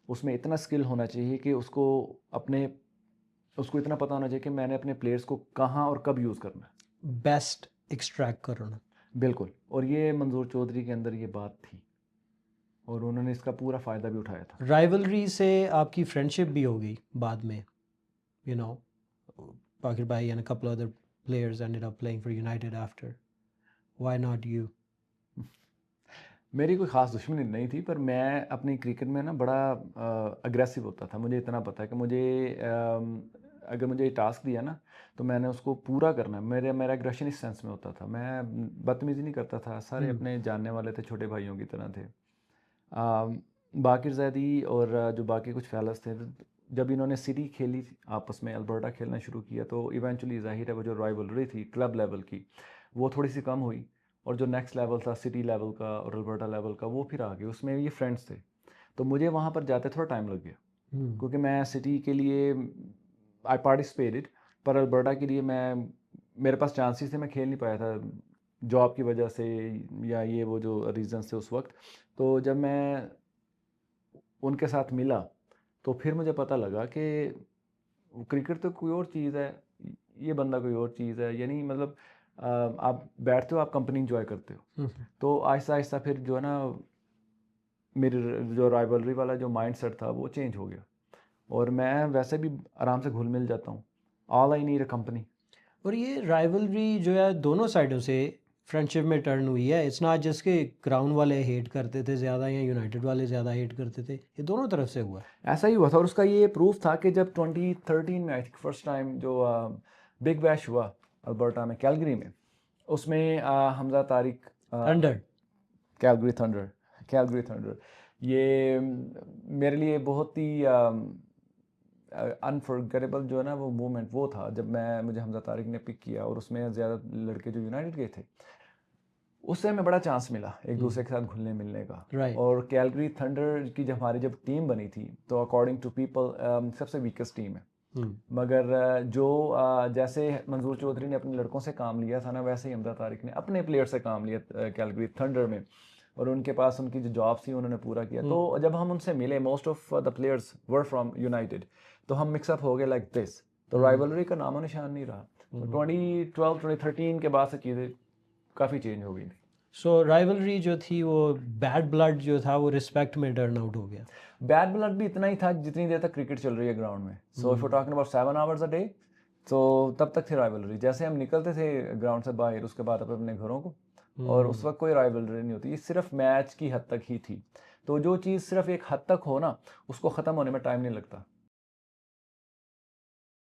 उसमें इतना स्किल होना चाहिए कि उसको इतना पता होना चाहिए कि मैंने अपने प्लेयर्स को कहाँ और कब यूज़ करना है। बेस्ट एक्सट्रैक्ट करना। बिल्कुल। और ये मंजूर चौधरी के अंदर ये बात थी, और उन्होंने इसका पूरा फ़ायदा भी उठाया था। राइवलरी से आपकी फ्रेंडशिप भी हो गई बाद में, you know, Bakir Bhai and a couple other players ended up playing for United after. Why not you? मेरी कोई ख़ास दुश्मनी नहीं थी, पर मैं अपनी क्रिकेट में ना बड़ा अग्रेसिव होता था। मुझे इतना पता है कि अगर मुझे टास्क दिया ना, तो मैंने उसको पूरा करना है। मेरा एग्रेशन इस सेंस में होता था, मैं बदतमीज़ी नहीं करता था। सारे अपने जानने वाले थे, छोटे भाइयों की तरह थे। बाकिर ज़ैदी और जो बाकी कुछ फेलस थे, जब इन्होंने सिटी खेली आपस में, अल्बर्टा खेलना शुरू किया, तो इवेंचुअली ज़ाहिर है वो जो राइवलरी थी क्लब लेवल की, वो थोड़ी सी कम हुई। और जो नेक्स्ट लेवल था सिटी लेवल का और अल्बर्टा लेवल का, वो फिर आ गया, उसमें ये फ्रेंड्स थे। तो मुझे वहाँ पर जाते थोड़ा टाइम लग गया, क्योंकि मैं सिटी के लिए आई पार्टिसिपेटेड, पर अल्बर्टा के लिए मेरे पास चांसेस थे, मैं खेल नहीं पाया था जॉब की वजह से, या ये वो जो रीजंस थे उस वक्त। तो जब मैं उनके साथ मिला, तो फिर मुझे पता लगा कि क्रिकेट तो कोई और चीज़ है, ये बंदा कोई और चीज़ है। यानी मतलब आप बैठते हो, आप कंपनी इंजॉय करते हो। तो आहिस्ता आहिस्ता फिर जो है ना, मेरी जो राइवलरी वाला जो माइंड सेट था वो चेंज हो गया, और मैं वैसे भी आराम से घुल मिल जाता हूँ। All I need a company. और ये राइवलरी जो है दोनों साइडों से फ्रेंडशिप में टर्न हुई है। इट्स नॉट जस्ट कि क्राउन वाले हेट करते थे ज़्यादा या यूनाइटेड वाले ज़्यादा हेट करते थे, ये दोनों तरफ से हुआ है। ऐसा ही हुआ था, और उसका ये प्रूफ था कि जब 2013 में आई थिंक फर्स्ट टाइम जो बिग बैश हुआ अल्बर्टा में, कैलगरी में, उसमें Hamza Tariq, thunder. Calgary thunder, Calgary thunder, ये मेरे लिए बहुत ही अनफॉरगेटेबल जो है ना वो मोमेंट वो था जब मुझे हमजा तारिक ने पिक किया और उसमें ज़्यादा लड़के जो यूनाइटेड गए थे, उससे हमें बड़ा चांस मिला एक दूसरे के साथ घुलने मिलने का। राइट। और कैलगरी थंडर की जब टीम बनी थी तो अकॉर्डिंग टू पीपल सबसे वीकेस्ट टीम है, मगर जैसे मंजूर चौधरी ने अपने लड़कों से काम लिया था ना, वैसे ही हमजा तारिक ने अपने प्लेयर से काम लिया कैलगरी थंडर में, और उनके पास उनकी जो जॉब थी उन्होंने पूरा किया। तो जब हम उनसे मिले, most of the players were from United, तो हम मिक्सअप हो गए लाइक दिस, तो राइवलरी का नामो निशान नहीं रहा। तो 2012 2013 के बाद से चीज़ें काफ़ी चेंज हो गई। सो राइवलरी जो थी वो बैड ब्लड जो था वो रिस्पेक्ट में टर्न आउट हो गया। बैड ब्लड भी इतना ही था जितनी देर तक क्रिकेट चल रही है ग्राउंड में। So if you talking about 7 hours a day, तो तब तक थी राइवलरी। जैसे हम निकलते थे ग्राउंड से बाहर उसके बाद अपने घरों को, और उस वक्त कोई राइवलरी नहीं होती, ये सिर्फ मैच की हद तक ही थी। तो जो चीज़ सिर्फ एक हद तक हो ना, उसको ख़त्म होने में टाइम नहीं लगता।